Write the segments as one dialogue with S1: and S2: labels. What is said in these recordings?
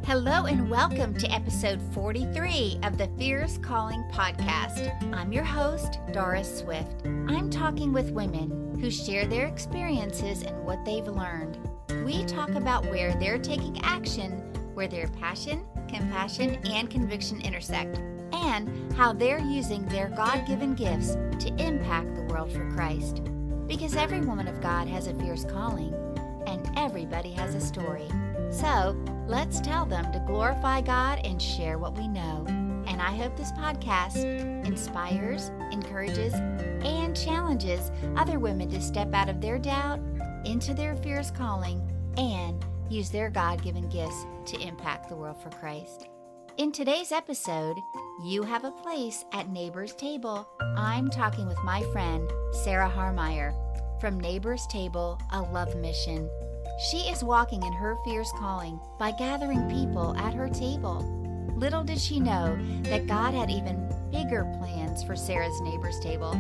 S1: Hello and welcome to episode 43 of the Fierce Calling podcast. I'm your host, Doris Swift. I'm talking with women who share their experiences and what they've learned. We talk about where they're taking action, where their passion, compassion, and conviction intersect, and how they're using their God-given gifts to impact the world for Christ. Because every woman of God has a fierce calling, and everybody has a story. So, let's tell them to glorify God and share what we know. And I hope this podcast inspires, encourages, and challenges other women to step out of their doubt into their fierce calling and use their God-given gifts to impact the world for Christ. In today's episode, you have a place at Neighbor's Table. I'm talking with my friend, Sarah Harmeyer, from Neighbor's Table, a love mission. She is walking in her fierce calling by gathering people at her table. Little did she know that God had even bigger plans for Sarah's Neighbor's Table.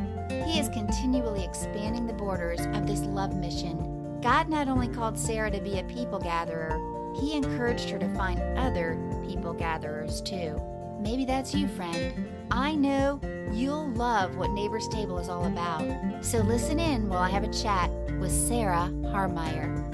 S1: He is continually expanding the borders of this love mission. God not only called Sarah to be a people gatherer, He encouraged her to find other people gatherers too. Maybe that's you, friend. I know you'll love what Neighbor's Table is all about. So listen in while I have a chat with Sarah Harmeyer.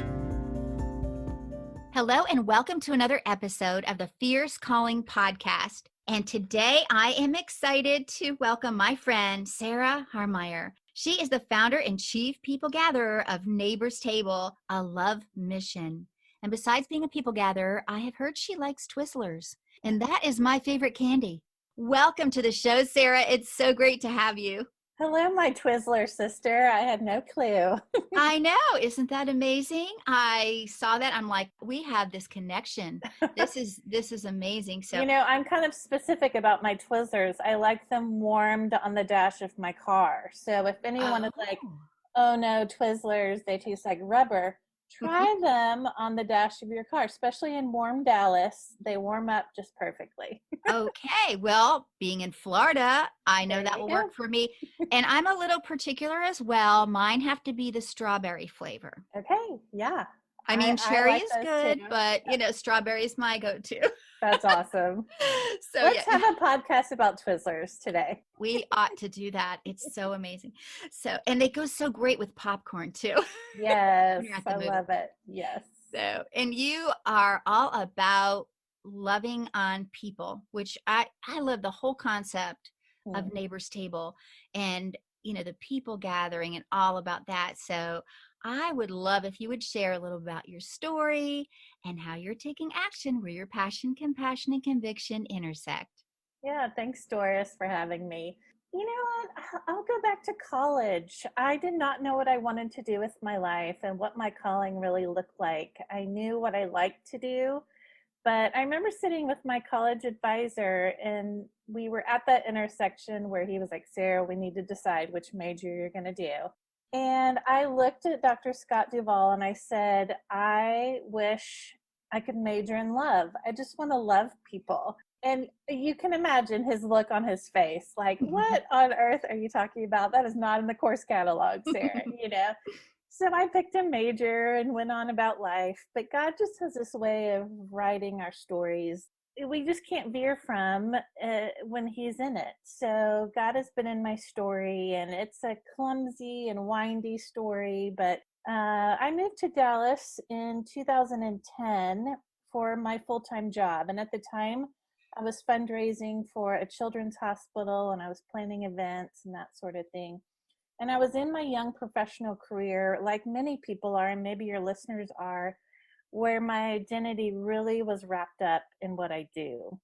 S1: Hello and welcome to another episode of the Fierce Calling podcast. And today I am excited to welcome my friend, Sarah Harmeyer. She is the founder and chief people gatherer of Neighbor's Table, a love mission. And besides being a people gatherer, I have heard she likes Twizzlers, and that is my favorite candy. Welcome to the show, Sarah. It's so great to have you.
S2: Hello, my Twizzler sister. I had no clue.
S1: I know. Isn't that amazing? I saw that. I'm like, we have this connection. This is amazing. So,
S2: I'm kind of specific about my Twizzlers. I like them warmed on the dash of my car. So if anyone is like, oh no, Twizzlers, they taste like rubber, try them on the dash of your car, especially in warm Dallas. They warm up just perfectly.
S1: Okay. Well, being in Florida, I know
S2: There
S1: that
S2: you
S1: will
S2: go.
S1: work for me. And I'm a little particular as well. Mine have to be the strawberry flavor.
S2: Okay, yeah.
S1: I mean, cherry
S2: like
S1: is
S2: those
S1: good,
S2: too.
S1: but strawberry is my go-to.
S2: That's awesome.
S1: So
S2: Let's have a podcast about Twizzlers today.
S1: we ought to do that. It's so amazing. So, and they go so great with popcorn too.
S2: Yes,
S1: You're at the
S2: I
S1: movie.
S2: love it. Yes.
S1: So, and you are all about loving on people, which I love the whole concept of Neighbor's Table and, the people gathering and all about that. So I would love if you would share a little about your story and how you're taking action where your passion, compassion, and conviction intersect.
S2: Yeah, thanks, Doris, for having me. You know what? I'll go back to college. I did not know what I wanted to do with my life and what my calling really looked like. I knew what I liked to do, but I remember sitting with my college advisor and we were at that intersection where he was like, Sarah, we need to decide which major you're going to do. And I looked at Dr. Scott Duvall and I said, I wish I could major in love. I just want to love people. And you can imagine his look on his face, like, what on earth are you talking about? That is not in the course catalog, Sarah, So I picked a major and went on about life. But God just has this way of writing our stories we just can't veer from when He's in it. So God has been in my story, and it's a clumsy and windy story. But I moved to Dallas in 2010 for my full-time job. And at the time, I was fundraising for a children's hospital, and I was planning events and that sort of thing. And I was in my young professional career, like many people are, and maybe your listeners are, where my identity really was wrapped up in what I do.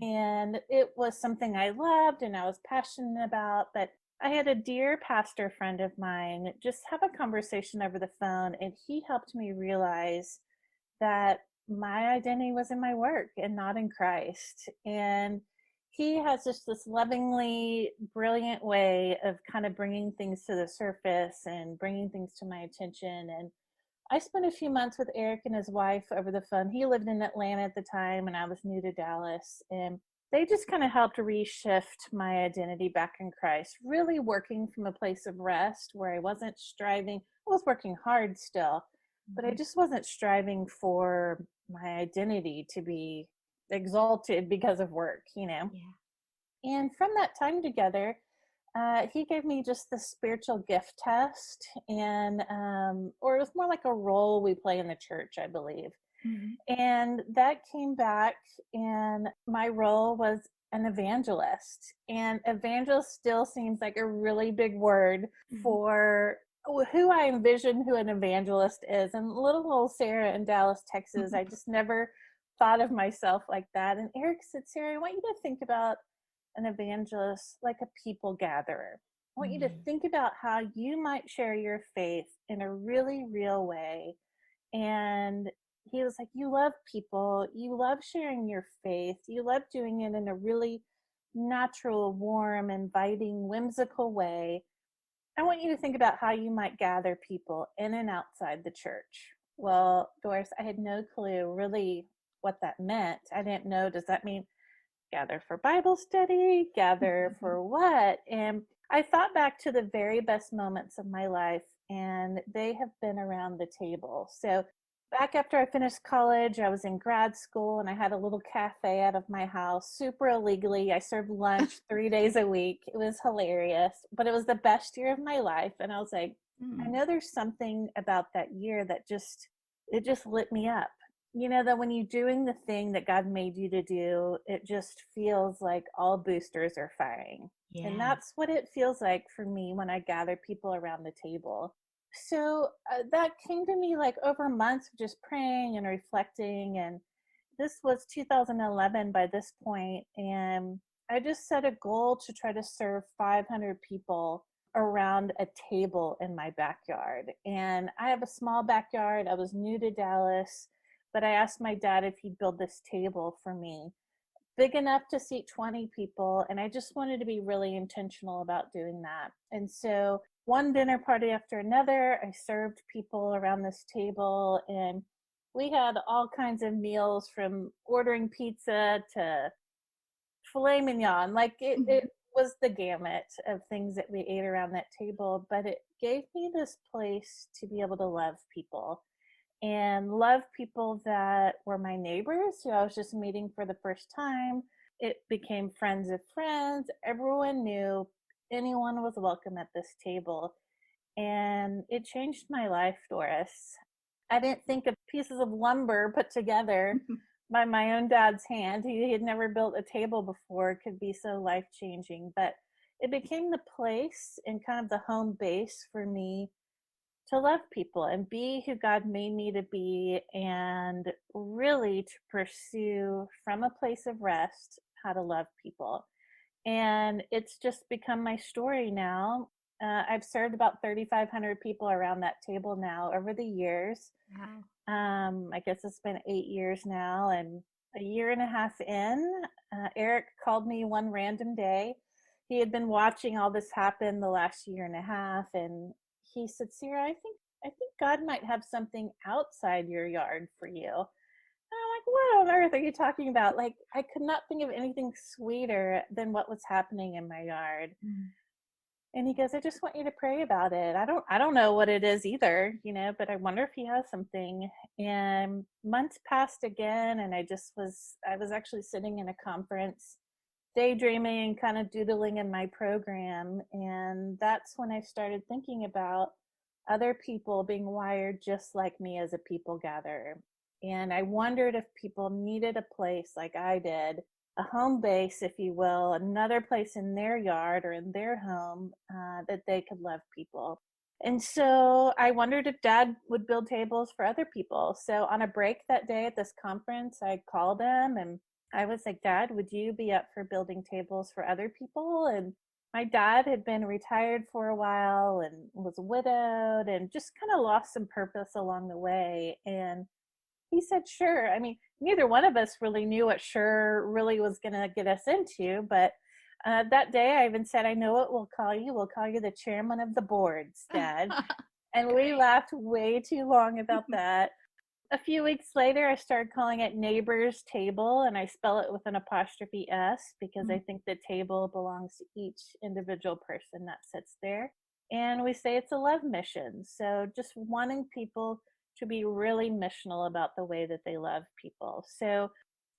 S2: And it was something I loved and I was passionate about, but I had a dear pastor friend of mine just have a conversation over the phone, and he helped me realize that my identity was in my work and not in Christ. And he has just this lovingly brilliant way of kind of bringing things to the surface and bringing things to my attention. And I spent a few months with Eric and his wife over the phone. He lived in Atlanta at the time, and I was new to Dallas. And they just kind of helped reshift my identity back in Christ, really working from a place of rest where I wasn't striving. I was working hard still, but I just wasn't striving for my identity to be exalted because of work, you know.
S1: Yeah.
S2: And from that time together, he gave me just the spiritual gift test, and or it was more like a role we play in the church, I believe.
S1: Mhm.
S2: And that came back, and my role was an evangelist. And evangelist still seems like a really big word
S1: Mhm.
S2: for who I envision who an evangelist is. And little old Sarah in Dallas, Texas, I just never thought of myself like that. And Eric said, Sarah, I want you to think about an evangelist like a people gatherer. I want you to
S1: Mhm.
S2: think about how you might share your faith in a really real way. And he was like, you love people, you love sharing your faith, you love doing it in a really natural, warm, inviting, whimsical way. I want you to think about how you might gather people in and outside the church. Well, Doris, I had no clue really what that meant. I didn't know, does that mean gather for Bible study, gather for what? And I thought back to the very best moments of my life, and they have been around the table. So back after I finished college, I was in grad school, and I had a little cafe out of my house, super illegally. I served lunch 3 days a week. It was hilarious, but it was the best year of my life. And I was like, I
S1: Mm.
S2: know there's something about that year that it just lit me up. You know, that when you're doing the thing that God made you to do, it just feels like all boosters are firing. And
S1: Yeah.
S2: that's what it feels like for me when I gather people around the table. So that came to me like over months of just praying and reflecting. And this was 2011 by this point, and I just set a goal to try to serve 500 people around a table in my backyard. And I have a small backyard. I was new to Dallas, but I asked my dad if he'd build this table for me, big enough to seat 20 people. And I just wanted to be really intentional about doing that. And so one dinner party after another, I served people around this table, and we had all kinds of meals from ordering pizza to filet mignon. Like it
S1: Mhm.
S2: was the gamut of things that we ate around that table, but it gave me this place to be able to love people, and love people that were my neighbors who I was just meeting for the first time. It became friends of friends. Everyone knew anyone was welcome at this table. And it changed my life, Doris. I didn't think of pieces of lumber put together by my own dad's hand. He had never built a table before. It could be so life changing. But it became the place and kind of the home base for me to love people and be who God made me to be, and really to pursue from a place of rest how to love people. And it's just become my story now. I've served about 3,500 people around that table now over the years.
S1: Wow.
S2: I guess it's been 8 years now, and a year and a half in, Eric called me one random day. He had been watching all this happen the last year and a half, and he said, Sarah, I think God might have something outside your yard for you. And I'm like, what on earth are you talking about? Like, I could not think of anything sweeter than what was happening in my yard.
S1: Mm.
S2: And he goes, I just want you to pray about it. I don't know what it is either, you know, but I wonder if he has something. And months passed again, and I was actually sitting in a conference, daydreaming, kind of doodling in my program. And that's when I started thinking about other people being wired just like me as a people gatherer. And I wondered if people needed a place like I did, a home base, if you will, another place in their yard or in their home that they could love people. And so I wondered if Dad would build tables for other people. So on a break that day at this conference, I called him and I was like, Dad, would you be up for building tables for other people? And my dad had been retired for a while and was widowed and just kind of lost some purpose along the way. And he said, sure. I mean, neither one of us really knew what sure really was going to get us into. But that day I even said, I know what we'll call you. We'll call you the chairman of the boards, Dad. And we
S1: Great.
S2: laughed way too long about that. A few weeks later, I started calling it Neighbor's Table, and I spell it with an apostrophe S because I
S1: Mm.
S2: think the table belongs to each individual person that sits there. And we say it's a love mission. So just wanting people to be really missional about the way that they love people. So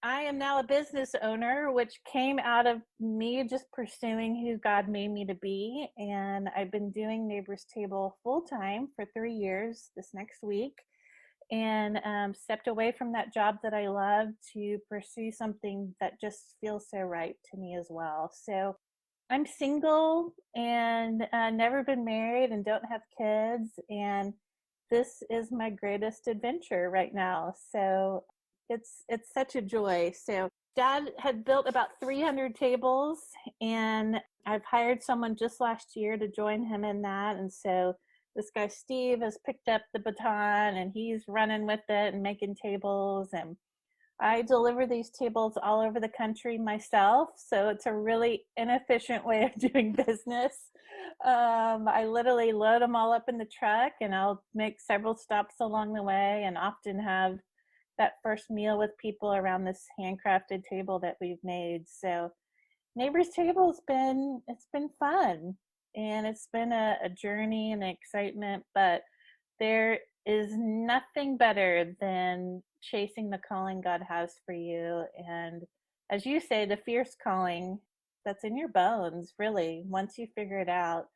S2: I am now a business owner, which came out of me just pursuing who God made me to be. And I've been doing Neighbors Table full time for 3 years this next week, and stepped away from that job that I love to pursue something that just feels so right to me as well. So I'm single and never been married and don't have kids. And this is my greatest adventure right now. So it's such a joy. So Dad had built about 300 tables, and I've hired someone just last year to join him in that. And so this guy Steve has picked up the baton, and he's running with it and making tables. And I deliver these tables all over the country myself, so it's a really inefficient way of doing business. I literally load them all up in the truck, and I'll make several stops along the way, and often have that first meal with people around this handcrafted table that we've made. So Neighbors Table's it's been fun, and it's been a journey and excitement, but there is nothing better than chasing the calling God has for you. And as you say, the fierce calling that's in your bones, really, once you figure it out,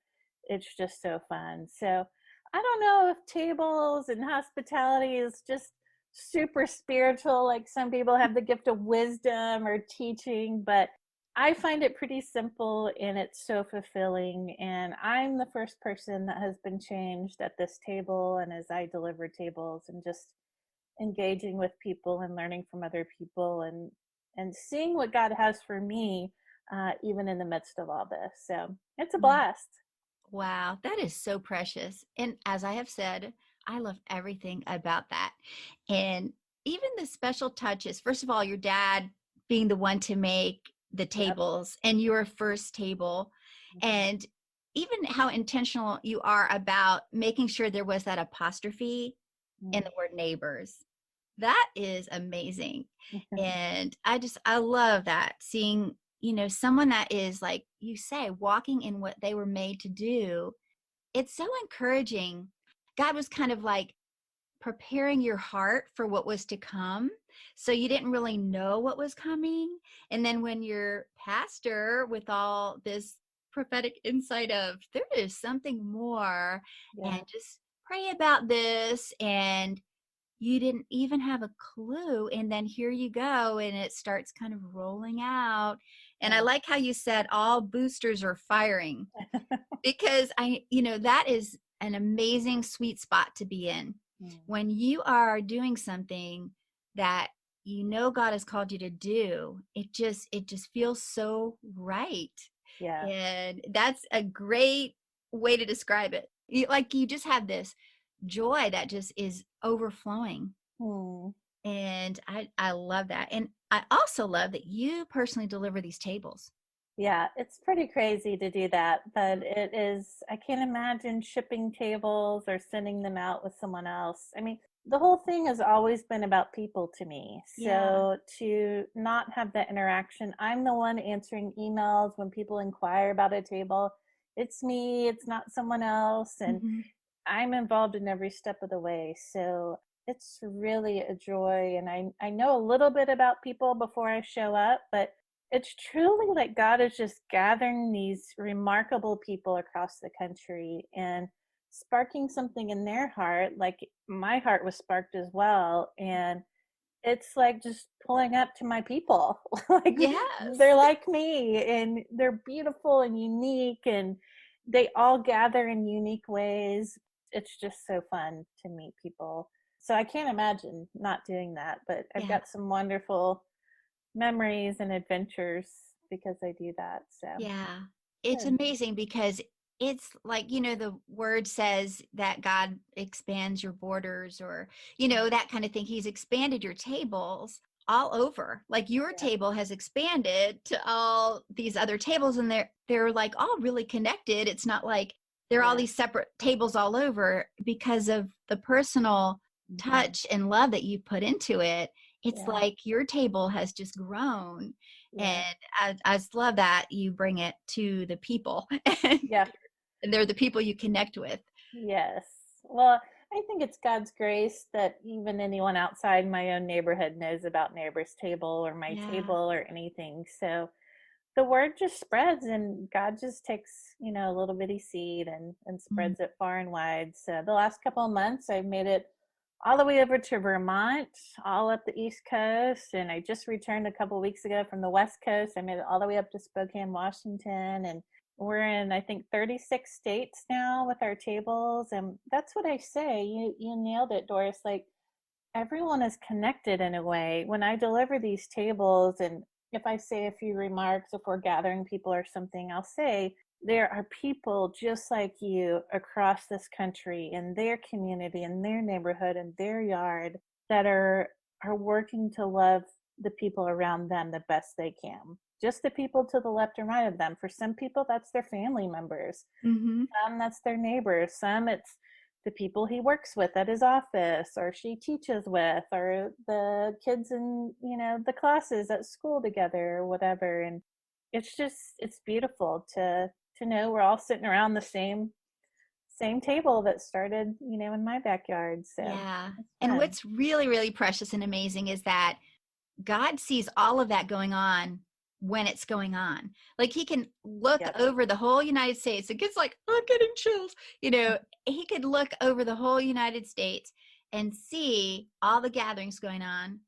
S2: it's just so fun. So I don't know if tables and hospitality is just super spiritual, like some people have the gift of wisdom or teaching, but I find it pretty simple, and it's so fulfilling. And I'm the first person that has been changed at this table and as I deliver tables, and just engaging with people and learning from other people, and seeing what God has for me, even in the midst of all this. So it's a blast.
S1: Wow, that is so precious. And as I have said, I love everything about that. And even the special touches. First of all, your dad being the one to make the tables, and your first table, and even how intentional you are about making sure there was that apostrophe in the word neighbors. That is amazing. And I love that, seeing, someone that is, like you say, walking in what they were made to do. It's so encouraging. God was kind of like preparing your heart for what was to come. So you didn't really know what was coming. And then when your pastor, with all this prophetic insight of there is something more, and just pray about this, and you didn't even have a clue. And then here you go, and it starts kind of rolling out. And I like how you said all boosters are firing, because that is an amazing sweet spot to be in. When you are doing something that God has called you to do, it just feels so right.
S2: Yeah.
S1: And that's a great way to describe it. You just have this joy that just is overflowing. And I love that. And I also love that you personally deliver these tables.
S2: Yeah, it's pretty crazy to do that, but it is, I can't imagine shipping tables or sending them out with someone else. I mean, the whole thing has always been about people to me. So to not have that interaction, I'm the one answering emails when people inquire about a table. It's me, it's not someone else. And I'm involved in every step of the way. So it's really a joy. And I know a little bit about people before I show up, but it's truly like God is just gathering these remarkable people across the country and sparking something in their heart. Like my heart was sparked as well. And it's like just pulling up to my people. Like they're like me, and they're beautiful and unique, and they all gather in unique ways. It's just so fun to meet people. So I can't imagine not doing that, but I've got some wonderful memories and adventures because I do that. So
S1: it's amazing, because it's like, the word says that God expands your borders, or that kind of thing. He's expanded your tables all over. Like your table has expanded to all these other tables, and they're like all really connected. It's not like there are all these separate tables all over, because of the personal touch and love that you put into it. It's like your table has just grown. And I just love that you bring it to the people. And they're the people you connect with.
S2: Yes. Well, I think it's God's grace that even anyone outside my own neighborhood knows about neighbor's table or my
S1: Yeah.
S2: table or anything. So the word just spreads, and God just takes, a little bitty seed and
S1: Mm.
S2: spreads it far and wide. So the last couple of months, I've made it all the way over to Vermont, all up the East Coast. And I just returned a couple of weeks ago from the West Coast. I made it all the way up to Spokane, Washington. And we're in, I think, 36 states now with our tables. And that's what I say. You nailed it, Doris. Like, everyone is connected in a way. When I deliver these tables, and if I say a few remarks, if we're gathering people or something, I'll say, there are people just like you across this country, in their community, in their neighborhood, in their yard, that are working to love the people around them the best they can. Just the people to the left and right of them. For some people, that's their family members.
S1: Mm-hmm.
S2: Some, that's their neighbors. Some, it's the people he works with at his office, or she teaches with, or the kids in, the classes at school together, or whatever. And it's beautiful to know we're all sitting around the same table that started, in my backyard. So
S1: Yeah.
S2: it's
S1: And
S2: fun.
S1: what's really, really precious and amazing is that God sees all of that going on when it's going on. Like he can look
S2: Yep.
S1: over the whole United States. It gets like, I'm getting chills. He could look over the whole United States and see all the gatherings going on.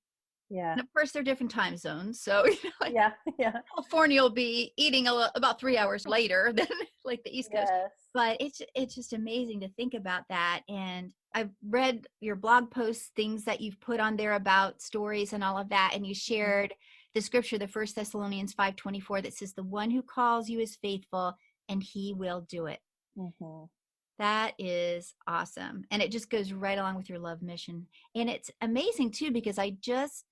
S2: Yeah.
S1: And of course, they're different time zones. So, like
S2: Yeah. Yeah.
S1: California will be eating about 3 hours later than like the East Coast.
S2: Yes.
S1: But it's just amazing to think about that. And I've read your blog posts, things that you've put on there about stories and all of that. And you shared the scripture, the 1 Thessalonians 5:24, that says, the one who calls you is faithful and he will do it.
S2: Mm-hmm.
S1: That is awesome. And it just goes right along with your love mission. And it's amazing too, because I just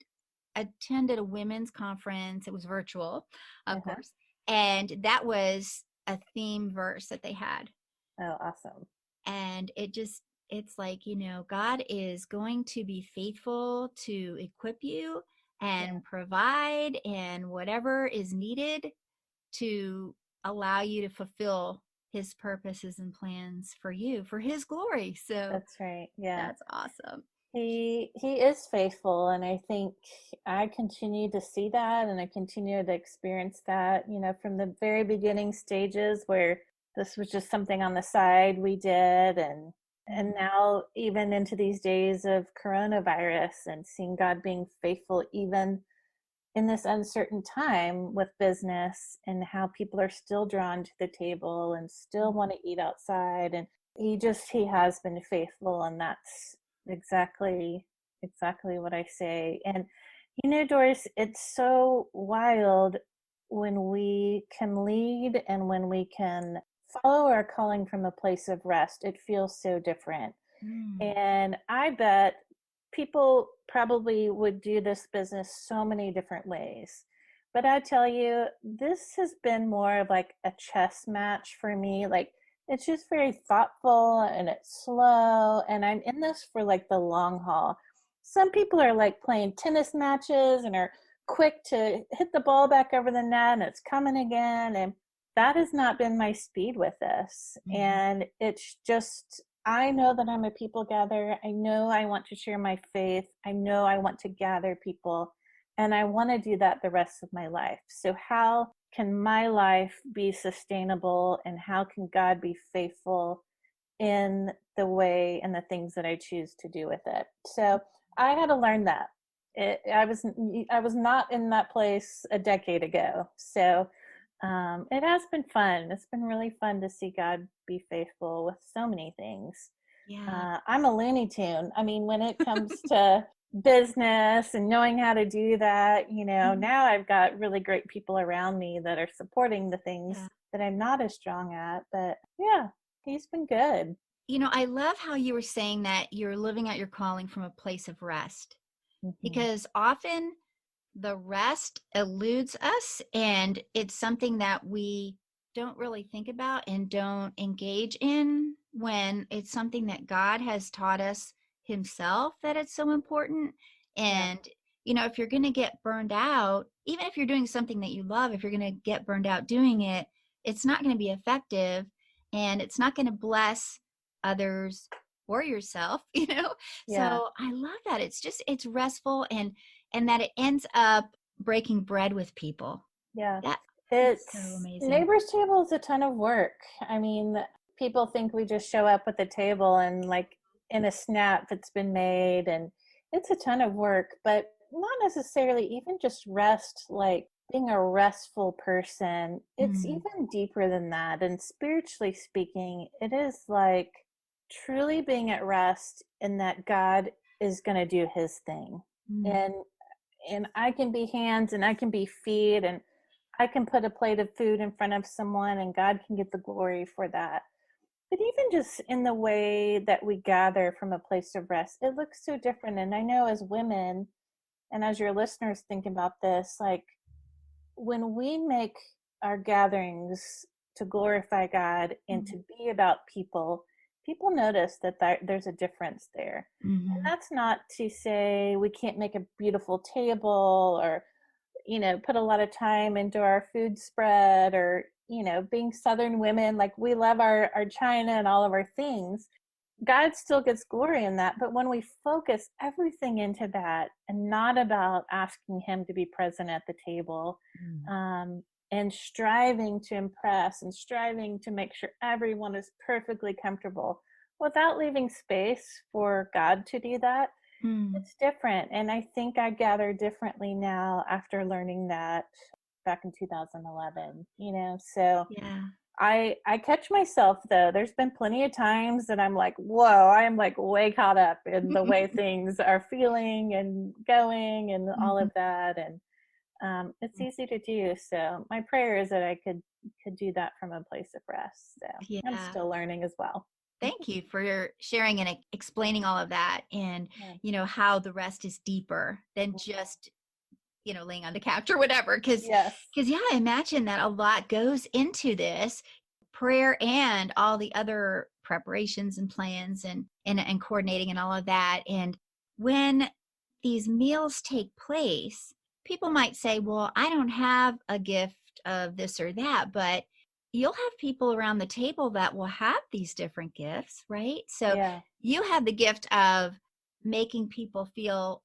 S1: attended a women's conference. It was virtual, of
S2: Uh-huh.
S1: course. And that was a theme verse that they had.
S2: Oh, awesome.
S1: And it's like, God is going to be faithful to equip you
S2: Yeah.
S1: and provide and whatever is needed to allow you to fulfill his purposes and plans for you, for his glory. So
S2: That's right. Yeah.
S1: that's awesome.
S2: He is faithful, and I think I continue to see that, and I continue to experience that, from the very beginning stages where this was just something on the side we did, and now even into these days of coronavirus, and seeing God being faithful even in this uncertain time with business, and how people are still drawn to the table and still want to eat outside. And he has been faithful, and that's exactly what I say. And Doris, it's so wild when we can lead and when we can follow our calling from a place of rest. It feels so different.
S1: Mm.
S2: And I bet people probably would do this business so many different ways. But I tell you, this has been more of like a chess match for me. Like, it's just very thoughtful and it's slow. And I'm in this for like the long haul. Some people are like playing tennis matches and are quick to hit the ball back over the net and it's coming again. And that has not been my speed with this.
S1: Mhm.
S2: And it's just, I know that I'm a people gatherer. I know I want to share my faith. I know I want to gather people, and I want to do that the rest of my life. So how can my life be sustainable, and how can God be faithful in the way and the things that I choose to do with it? So I had to learn that. I was not in that place a decade ago. So it has been fun. It's been really fun to see God be faithful with so many things.
S1: Yeah.
S2: I'm a Looney Tune. I mean, when it comes to business and knowing how to do that,
S1: Mhm.
S2: now I've got really great people around me that are supporting the things
S1: Yeah.
S2: that I'm not as strong at. But yeah, he's been good.
S1: I love how you were saying that you're living out your calling from a place of rest,
S2: Hmm.
S1: because often the rest eludes us and it's something that we don't really think about and don't engage in when it's something that God has taught us himself that it's so important.
S2: Yeah.
S1: And, if you're going to get burned out, even if you're doing something that you love, if you're going to get burned out doing it, it's not going to be effective and it's not going to bless others or yourself,
S2: Yeah.
S1: So I love that. It's restful, and that it ends up breaking bread with people.
S2: Yeah.
S1: That is so
S2: It's
S1: amazing.
S2: neighbor's table is a ton of work. I mean, people think we just show up at the table and like in a snap it's been made, and it's a ton of work, but not necessarily even just rest, like being a restful person. It's
S1: Mm,
S2: even deeper than that. And spiritually speaking, it is like truly being at rest in that God is going to do his thing.
S1: mm,
S2: And I can be hands and I can be feet, and I can put a plate of food in front of someone and God can get the glory for that. But even just in the way that we gather from a place of rest, it looks so different. And I know as women, and as your listeners think about this, like when we make our gatherings to glorify God and
S1: mm,
S2: to be about people, people notice that there's a difference there. And
S1: mhm,
S2: that's not to say we can't make a beautiful table or put a lot of time into our food spread, or being Southern women, like we love our china and all of our things. God still gets glory in that, but when we focus everything into that and not about asking him to be present at the table,
S1: mm.
S2: um, and striving to impress and striving to make sure everyone is perfectly comfortable without leaving space for God to do that,
S1: Mm.
S2: it's different. And I think I gather differently now after learning that back in 2011, so
S1: Yeah.
S2: I catch myself though. There's been plenty of times that I'm like, whoa, I am like way caught up in the way things are feeling and going and all
S1: Mhm.
S2: of that. And it's easy to do. So my prayer is that I could do that from a place of rest. So I'm
S1: Yeah.
S2: still learning as well.
S1: Thank you for your sharing and explaining all of that, and
S2: Yeah.
S1: how the rest is deeper than just laying on the couch or whatever,
S2: Yes.
S1: yeah, I imagine that a lot goes into this prayer and all the other preparations and plans, and coordinating and all of that. And when these meals take place, people might say, well, I don't have a gift of this or that, but you'll have people around the table that will have these different gifts, right? So
S2: Yeah.
S1: you have the gift of making people feel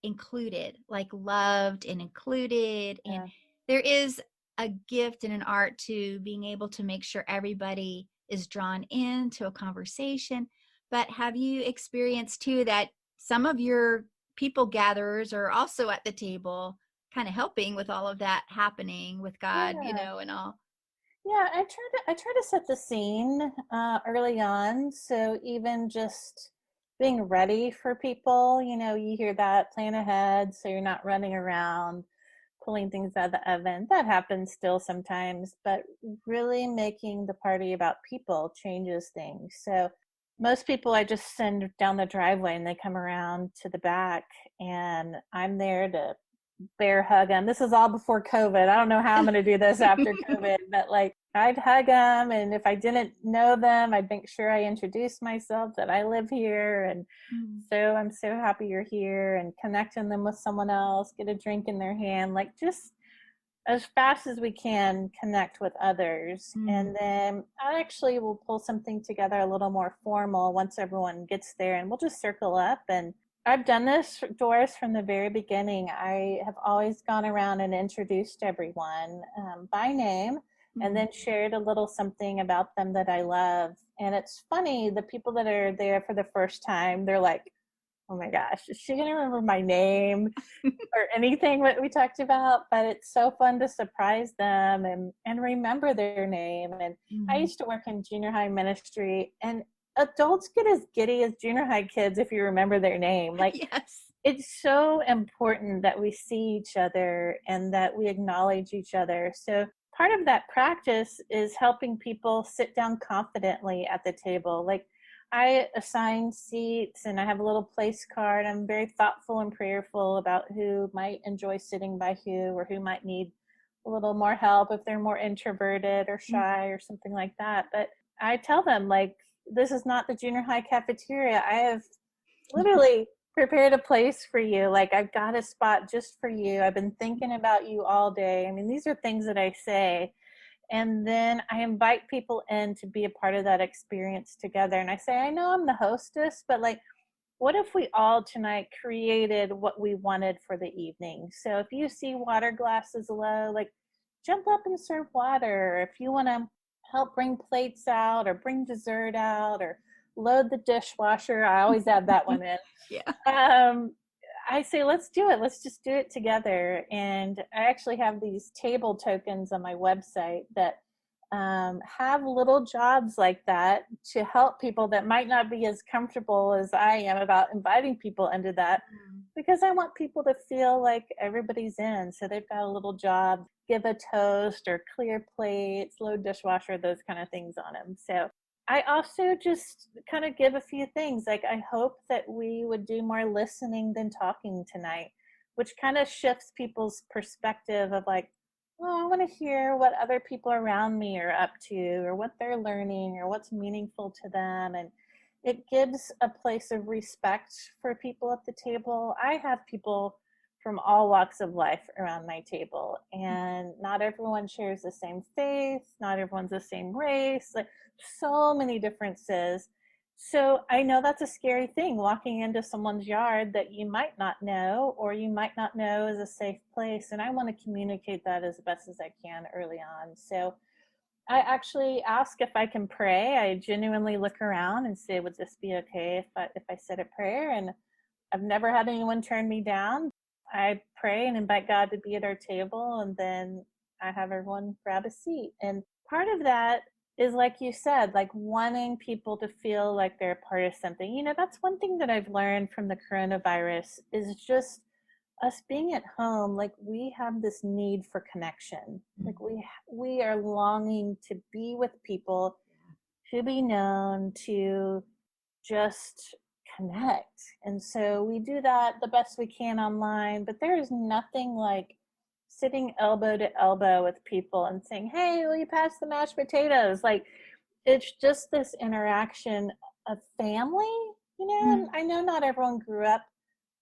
S1: included, like loved and included. And
S2: Yeah.
S1: there is a gift and an art to being able to make sure everybody is drawn into a conversation. But have you experienced too that some of your people gatherers are also at the table, kind of helping with all of that happening with God,
S2: Yeah.
S1: and all?
S2: Yeah, I try to set the scene early on. So even just being ready for people, you hear that, plan ahead so you're not running around pulling things out of the oven. That happens still sometimes, but really making the party about people changes things. So most people I just send down the driveway and they come around to the back, and I'm there to bear hug them. This is all before COVID. I don't know how I'm going to do this after COVID, but like I'd hug them. And if I didn't know them, I'd make sure I introduce myself that I live here. And
S1: Mm,
S2: so I'm so happy you're here, and connecting them with someone else, get a drink in their hand, like just as fast as we can connect with others.
S1: mm,
S2: And then I actually will pull something together a little more formal once everyone gets there, and we'll just circle up. And I've done this, Doris, from the very beginning. I have always gone around and introduced everyone by name, and
S1: mm.
S2: then shared a little something about them that I love. And it's funny, the people that are there for the first time, they're like, oh my gosh, is she going to remember my name or anything what we talked about? But it's so fun to surprise them and remember their name. And I
S1: Mm.
S2: used to work in junior high ministry, and adults get as giddy as junior high kids if you remember their name. Like,
S1: Yes.
S2: it's so important that we see each other and that we acknowledge each other. So part of that practice is helping people sit down confidently at the table. Like, I assign seats and I have a little place card. I'm very thoughtful and prayerful about who might enjoy sitting by who, or who might need a little more help if they're more introverted or
S1: Mm.
S2: shy or something like that. But I tell them, like, this is not the junior high cafeteria. I have literally prepared a place for you. Like, I've got a spot just for you. I've been thinking about you all day. I mean, these are things that I say. And then I invite people in to be a part of that experience together. And I say, I know I'm the hostess, but like, what if we all tonight created what we wanted for the evening? So if you see water glasses low, like jump up and serve water. If you want to help bring plates out or bring dessert out or load the dishwasher, I always add that one in.
S1: Yeah.
S2: I say, let's do it. Let's just do it together. And I actually have these table tokens on my website that have little jobs like that to help people that might not be as comfortable as I am about inviting people into that, because I want people to feel like everybody's in. So they've got a little job, give a toast or clear plates, load dishwasher, those kind of things on them. So I also just kind of give a few things. Like, I hope that we would do more listening than talking tonight, which kind of shifts people's perspective of like, oh, I want to hear what other people around me are up to or what they're learning or what's meaningful to them. And it gives a place of respect for people at the table. I have people from all walks of life around my table, and not everyone shares the same faith, not everyone's the same race, like so many differences. So I know that's a scary thing, walking into someone's yard that you might not know or you might not know is a safe place. And I want to communicate that as best as I can early on. So I actually ask if I can pray. I genuinely look around and say, would this be okay if I said a prayer? And I've never had anyone turn me down. I pray and invite God to be at our table, and then I have everyone grab a seat. And part of that is, like you said, like wanting people to feel like they're a part of something. You know, that's one thing that I've learned from the coronavirus is just us being at home. Like, we have this need for connection. Like we are longing to be with people, to be known, to just connect. And so we do that the best we can online, but there is nothing like sitting elbow to elbow with people and saying, hey, will you pass the mashed potatoes? Like, it's just this interaction of family, you know. And I know not everyone grew up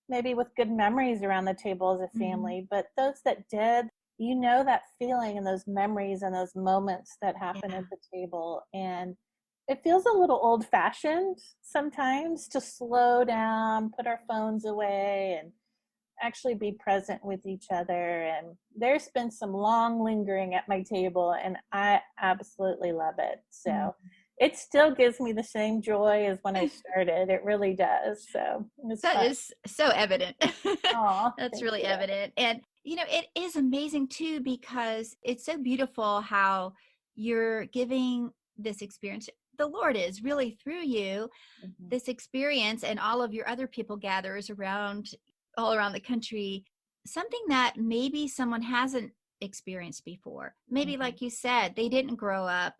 S2: maybe with good memories around the table as a family, but those that did, you know, that feeling and those memories and those moments that happen at the table. And it feels a little old-fashioned sometimes to slow down, put our phones away, and actually be present with each other. And there's been some long lingering at my table, and I absolutely love it. So it still gives me the same joy as when I started. It really does. So
S1: that is so evident.
S2: Aw,
S1: That's really evident. And, you know, it is amazing too, because it's so beautiful how you're giving this experience. The Lord is really through you, this experience, and all of your other people gatherers all around the country, something that maybe someone hasn't experienced before. Maybe, like you said, they didn't grow up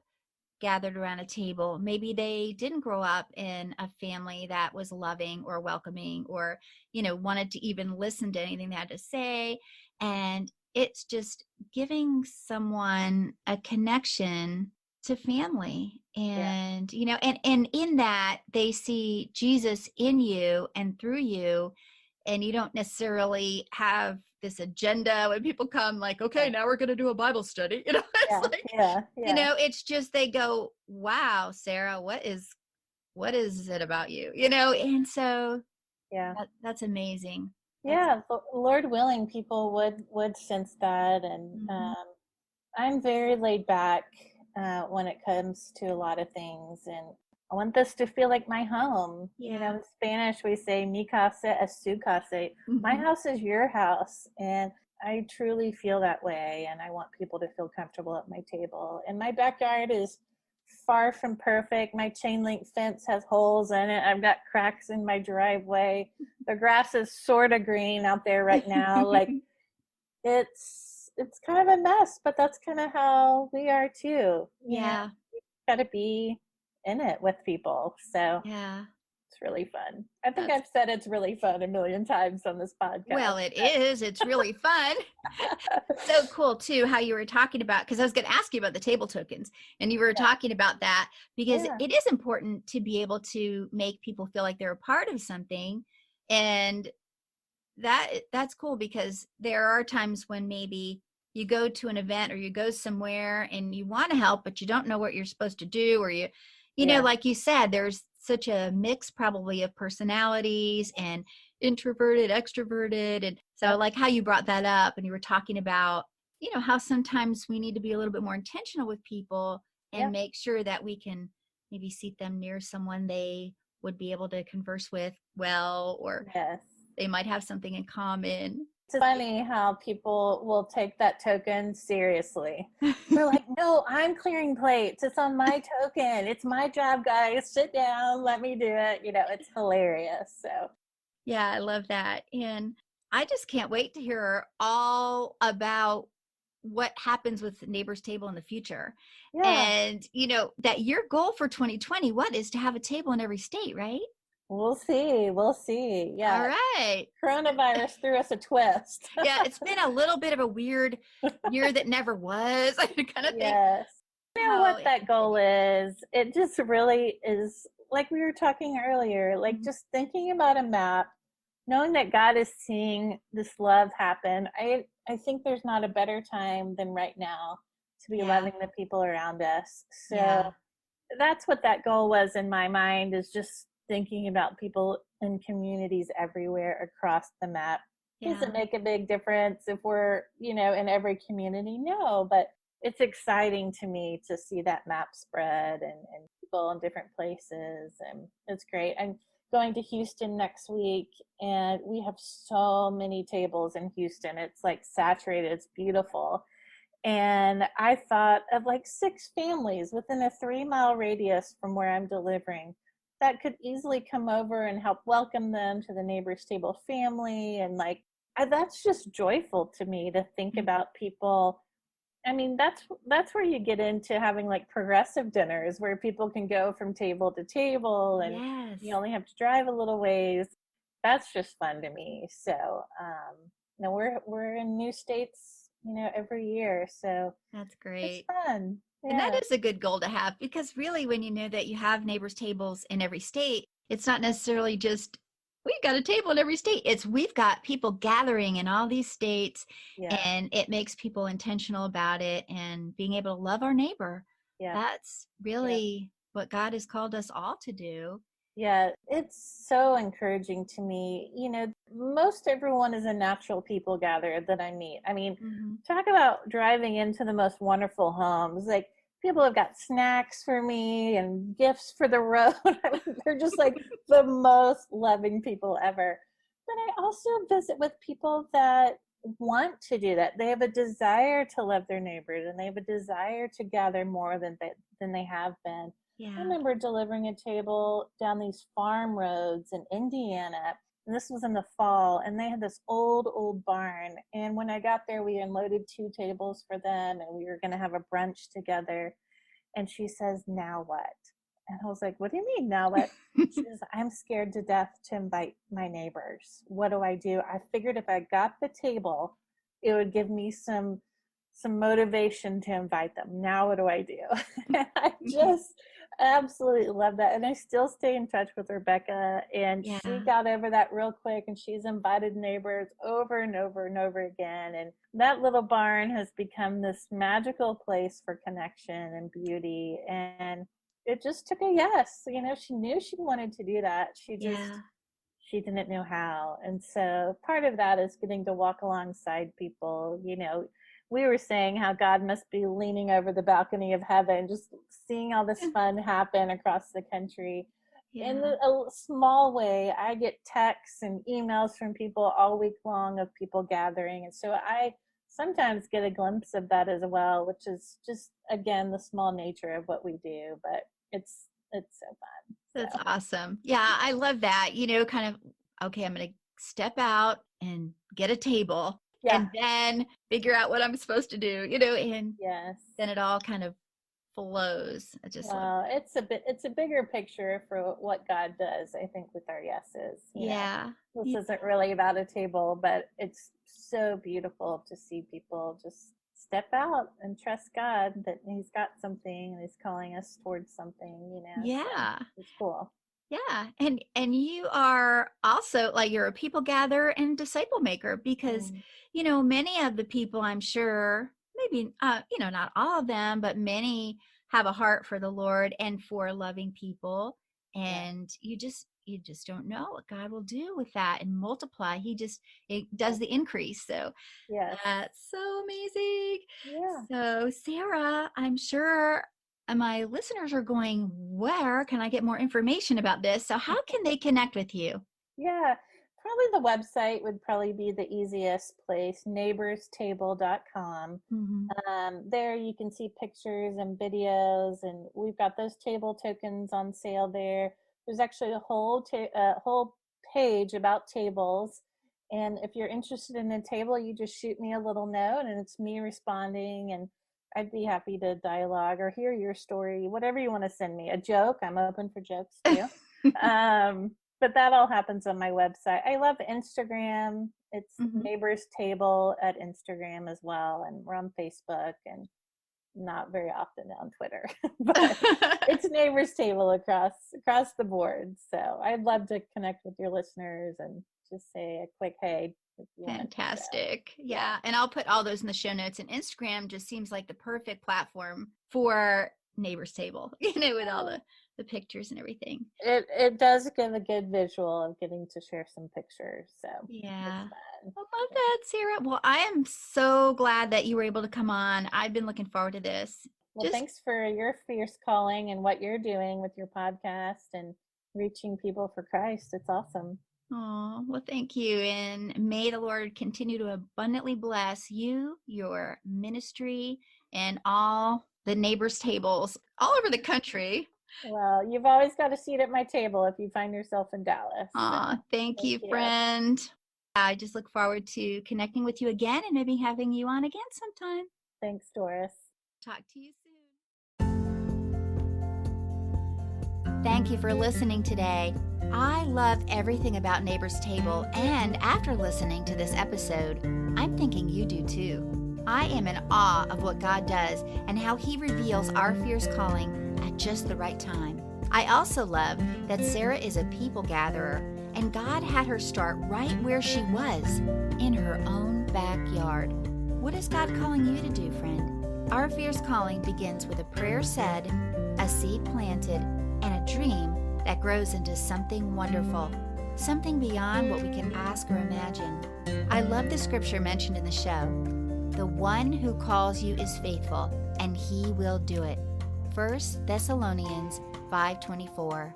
S1: gathered around a table. Maybe they didn't grow up in a family that was loving or welcoming or, you know, wanted to even listen to anything they had to say. And it's just giving someone a connection to family. And, you know, and in that they see Jesus in you and through you. And you don't necessarily have this agenda when people come like, okay, now we're going to do a Bible study. You know, it's you know, it's just, they go, wow, Sarah, what is it about you? You know? And so that's amazing.
S2: Lord willing, people would sense that. And I'm very laid back when it comes to a lot of things. And I want this to feel like my home. You know, in Spanish, we say, mi casa es su casa. My house is your house. And I truly feel that way. And I want people to feel comfortable at my table. And my backyard is far from perfect. My chain link fence has holes in it. I've got cracks in my driveway. The grass is sort of green out there right now. Like, it's kind of a mess, but that's kind of how we are too. You know, you got to be in it with people. So it's really fun. I think I've said it's really fun a million times on this podcast.
S1: Well, it is. It's really fun. So cool too how you were talking about, because I was going to ask you about the table tokens, and you were talking about that, because it is important to be able to make people feel like they're a part of something. And that's cool, because there are times when maybe, you go to an event or you go somewhere and you want to help, but you don't know what you're supposed to do, or you know,
S2: Yeah.
S1: like you said, there's such a mix probably of personalities and introverted, extroverted. And so
S2: Yep.
S1: like how you brought that up and you were talking about, you know, how sometimes we need to be a little bit more intentional with people and
S2: Yep.
S1: make sure that we can maybe seat them near someone they would be able to converse with well, or
S2: Yes.
S1: they might have something in common.
S2: It's funny how people will take that token seriously. They're like, no, I'm clearing plates. It's on my token. It's my job, guys. Sit down. Let me do it. You know, it's hilarious. So,
S1: Yeah, I love that. And I just can't wait to hear all about what happens with Neighbors Table in the future.
S2: yeah,
S1: And, you know, that your goal for 2020, what is to have a table in every state, right?
S2: we'll see. We'll see.
S1: All
S2: Yeah.
S1: right.
S2: Coronavirus threw us a twist.
S1: Yeah, it's been a little bit of a weird year that never was. I kind of think
S2: Yes. You know
S1: how
S2: what
S1: it
S2: that goal
S1: continues.
S2: is? It just really is like we were talking earlier, like
S1: Mhm.
S2: just thinking about a map, knowing that God is seeing this love happen. I think there's not a better time than right now to be
S1: Yeah,
S2: loving the people around us. So
S1: yeah,
S2: that's what that goal was in my mind, is just thinking about people in communities everywhere across the map. Does
S1: yeah,
S2: it make a big difference if we're, you know, in every community? No, but it's exciting to me to see that map spread, and people in different places. And it's great. I'm going to Houston next week, and we have so many tables in Houston. It's like saturated, it's beautiful. And I thought of like 6 families within a 3-mile radius from where I'm delivering that could easily come over and help welcome them to the Neighbors Table family. And like, that's just joyful to me to think
S1: mhm,
S2: about people. I mean, that's where you get into having like progressive dinners where people can go from table to table and you
S1: yes.
S2: only have to drive a little ways. That's just fun to me. So, no, we're in new states, you know, every year, so
S1: That's
S2: it's
S1: great.
S2: fun.
S1: And that
S2: Yeah,
S1: is a good goal to have, because really, when you know that you have neighbors tables in every state, it's not necessarily just we've got a table in every state. It's we've got people gathering in all these states,
S2: yeah,
S1: and it makes people intentional about it and being able to love our neighbor.
S2: yeah,
S1: That's
S2: yeah.
S1: really what God has called us all to do.
S2: Yeah, it's so encouraging to me. You know, most everyone is a natural people gatherer that I meet. I mean,
S1: Hmm.
S2: talk about driving into the most wonderful homes. Like, people have got snacks for me and gifts for the road. I mean, they're just like the most loving people ever. But I also visit with people that want to do that. They have a desire to love their neighbors, and they have a desire to gather more than they have been. I
S1: Yeah.
S2: remember delivering a table down these farm roads in Indiana. And this was in the fall, and they had this old barn. And when I got there, we unloaded 2 tables for them, and we were going to have a brunch together. And she says, now what? And I was like, what do you mean, now what? She says, I'm scared to death to invite my neighbors. What do I do? I figured if I got the table, it would give me some motivation to invite them. Now what do I do? I just absolutely love that. And I still stay in touch with Rebecca, and she
S1: Yeah.
S2: got over that real quick, and she's invited neighbors over and over and over again. And that little barn has become this magical place for connection and beauty. And it just took a yes. You know, she knew she wanted to do that.
S1: Yeah.
S2: She didn't know how. And so part of that is getting to walk alongside people. You know, we were saying how God must be leaning over the balcony of heaven, just seeing all this fun happen across the country. In
S1: Yeah.
S2: a small way, I get texts and emails from people all week long of people gathering. And so I sometimes get a glimpse of that as well, which is just, again, the small nature of what we do. But it's so fun.
S1: That's
S2: So,
S1: awesome. Yeah, I love that. You know, kind of, okay, I'm going to step out and get a table
S2: yeah.
S1: and then figure out what I'm supposed to do, you know, and
S2: Yes.
S1: then it all kind of flows. I just love
S2: Well,
S1: that.
S2: it's a bigger picture for what God does, I think, with our yeses. You know,
S1: Yeah.
S2: this
S1: Yeah.
S2: isn't really about a table, but it's so beautiful to see people just step out and trust God that He's got something and He's calling us towards something, you know. So
S1: Yeah.
S2: it's cool.
S1: Yeah. And you are also like you're a people gatherer and disciple maker because,
S2: Mm,
S1: many of the people I'm sure, maybe not all of them, but many have a heart for the Lord and for loving people.
S2: yeah.
S1: And you just don't know what God will do with that and multiply. It does
S2: Yes.
S1: the increase. So
S2: Yes.
S1: that's so amazing.
S2: Yeah.
S1: So, Sarah, I'm sure my listeners are going, where can I get more information about this? So, how can they connect with you?
S2: Yeah. Probably the website would probably be the easiest place, neighborstable.com.
S1: Hmm.
S2: There you can see pictures and videos, and we've got those table tokens on sale there. There's actually a whole page about tables, and if you're interested in a table, you just shoot me a little note, and it's me responding, and I'd be happy to dialogue or hear your story, whatever you want to send me. A joke, I'm open for jokes too. But that all happens on my website. I love Instagram. It's
S1: Hmm.
S2: Neighbors Table at Instagram as well, and we're on Facebook and not very often on Twitter, but it's Neighbors Table across the board. So I'd love to connect with your listeners and just say a quick hey if you want. So
S1: Fantastic.
S2: yeah,
S1: Yeah. And I'll put all those in the show notes. And Instagram just seems like the perfect platform for Neighbors Table, with all the pictures and everything.
S2: it does give a good visual of getting to share some pictures. So it's
S1: Yeah.
S2: fun.
S1: I love
S2: Yeah.
S1: that, Sarah. Well, I am so glad that you were able to come on. I've been looking forward to this.
S2: Well,
S1: Just,
S2: thanks for your fierce calling and what you're doing with your podcast and reaching people for Christ. It's awesome.
S1: oh, well, thank you. And may the Lord continue to abundantly bless you, your ministry, and all the neighbors' tables all over the country.
S2: Well, you've always got a seat at my table if you find yourself in Dallas. So
S1: Aw, thank
S2: thank
S1: you,
S2: you.
S1: friend. I just look forward to connecting with you again and maybe having you on again sometime.
S2: Thanks, Doris.
S1: Talk to you soon. Thank you for listening today. I love everything about Neighbor's Table, and after listening to this episode, I'm thinking you do too. I am in awe of what God does and how He reveals our fierce calling at just the right time. I also love that Sarah is a people gatherer, and God had her start right where she was, in her own backyard. What is God calling you to do, friend? Our fierce calling begins with a prayer said, a seed planted, and a dream that grows into something wonderful, something beyond what we can ask or imagine. I love the scripture mentioned in the show. The one who calls you is faithful, and he will do it. 1 Thessalonians 5:24.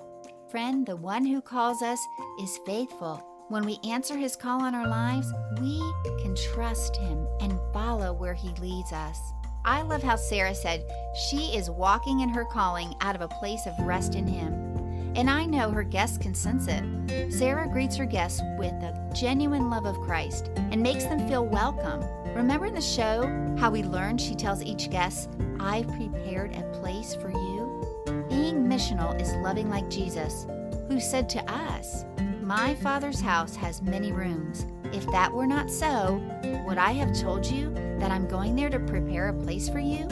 S1: Friend, the one who calls us is faithful. When we answer his call on our lives, we can trust him and follow where he leads us. I love how Sarah said she is walking in her calling out of a place of rest in him. And I know her guests can sense it. Sarah greets her guests with a genuine love of Christ and makes them feel welcome. Remember in the show how we learned she tells each guest, I've prepared a place for you? Being missional is loving like Jesus, who said to us, my Father's house has many rooms. If that were not so, would I have told you that I'm going there to prepare a place for you?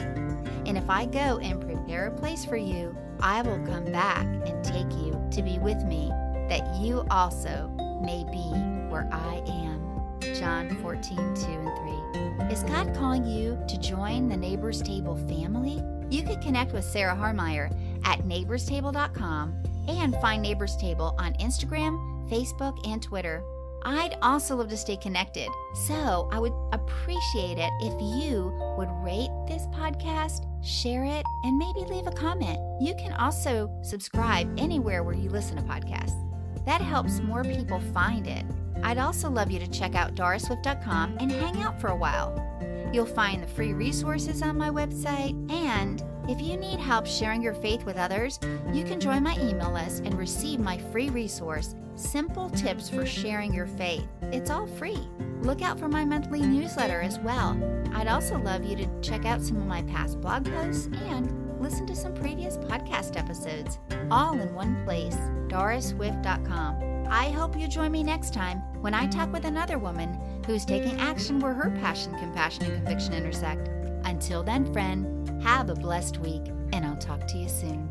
S1: And if I go and prepare a place for you, I will come back and take you to be with me, that you also may be where I am. John 14:2-3. Is God calling you to join the Neighbors Table family? You can connect with Sarah Harmeyer at neighborstable.com and find Neighbors Table on Instagram, Facebook, and Twitter. I'd also love to stay connected, so I would appreciate it if you would rate this podcast, share it, and maybe leave a comment. You can also subscribe anywhere where you listen to podcasts. That helps more people find it. I'd also love you to check out doriswift.com and hang out for a while. You'll find the free resources on my website, and if you need help sharing your faith with others, you can join my email list and receive my free resource, Simple Tips for Sharing Your Faith. It's all free. Look out for my monthly newsletter as well. I'd also love you to check out some of my past blog posts and listen to some previous podcast episodes, all in one place, doriswift.com. I hope you join me next time when I talk with another woman who's taking action where her passion, compassion, and conviction intersect. Until then, friend, have a blessed week, and I'll talk to you soon.